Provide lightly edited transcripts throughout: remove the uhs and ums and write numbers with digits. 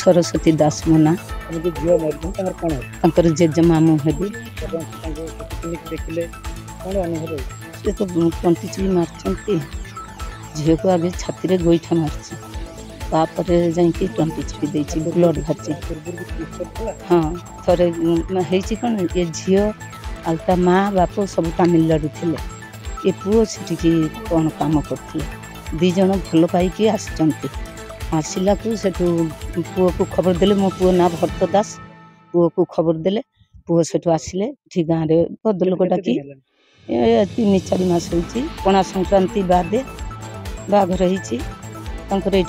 सरस्वती दास मो ना जेजेमा मुहेबी से तो कंटिचुरी मार्च झील को आगे छाती में गोईठा मार्च तापर जाकि कंटिचुरी देती ब्लड बाहर हाँ थे कौन ये झील आलता माँ बाप सब तामिलनाडु थे ये पुओ से कौन काम करते दीज भल पाई आसला पुओ को खबर देले मो पुओ ना भरत दास पुओ को खबर देले पुओ से आसिले गाँव में भद्रलोक डाकी 3-4 मास हो पणा संक्रांति बादे बाघर होती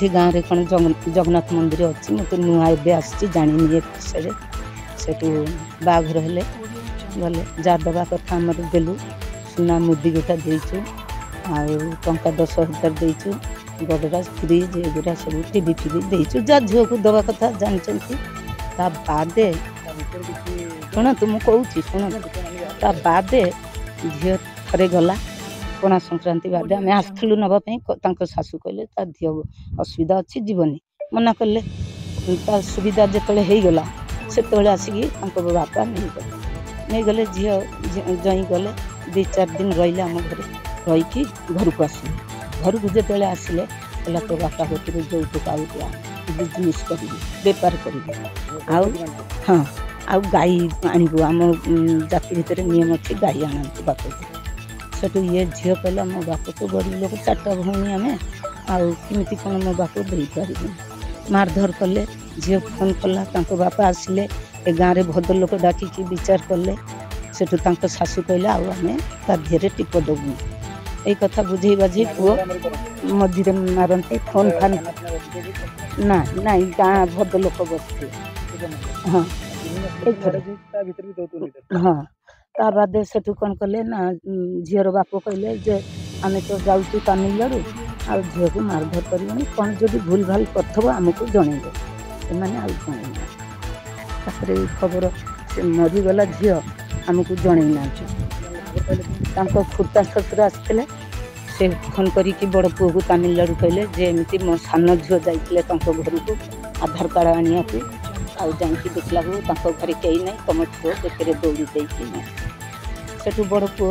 गाँव में कौन जगन्नाथ मंदिर अच्छी मत नुआ एवं जानी ये विषय से बाघर हेले गले जहाँ दवा कथा आम देलु सुना मुदी गोटा देचु आंका 10,000 देचु गडरा फ्रिज एगुरा सब टीवी देचु जा झील को दवा कथा जानते बादे शुणु मुझे कहूँ शुणु बादे झील थे गला पणा संक्रांति बादे आम आसलु नापी शाशु कहले धी असुविधा अच्छी जीवनी मना कले सुविधा जिते होगला से आसिक बापा नहीं गले झील जई गले 2-4 दिन रही आम घर रही घर को आसिले घर को जो आसिले कहला तो बापा कतर यौतुक बिजनेस करी बेपार करी हाँ आउ गाई आणबू आम जाति भितर नियम अच्छे गाई आनती बाप को से ये झील कहला मो बाप तो गरीब लोग 4टा भौणी आम आमती कौन मो बाप दे पार मारधर कले झील फोन कला बापा आसिले ए गाँव में भद्रलोक डाकिकी विचार कले सेठू शाशु कहले आम ताधे टीप दबू ये कथा बुझे बाझे पुओ मझे मारती फोन फान ना ना गाँ भद्रलोक बसते हाँ हाँ ता बादे सेठू कौन कले ना झीर बाप कहले जे आम तो जाऊँ तामिलनाडु आ झील को मारधर कर कौन जब भूल भाल कर आमको जनइबे से खबर से मरीगला झील आमको जनईना खुर्ता शशुर आसते से फोन करके बड़ पुओ को तामिलनाडु कहले जे एमती मो सान झील जाइए घर को आधार कार्ड आने को जाकि देखला घर कहीं ना तुम छुओ बेटे दौड़ी देना से बड़ पुओ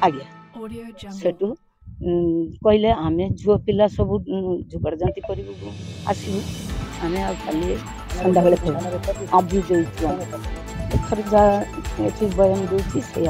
आज्ञा से कहले आम झुओ पिला सब जुगाड़ जाती करूँ आसबू आम खाली सन्दा बेले आज देचु एथर जहाँ बयान दूसरी से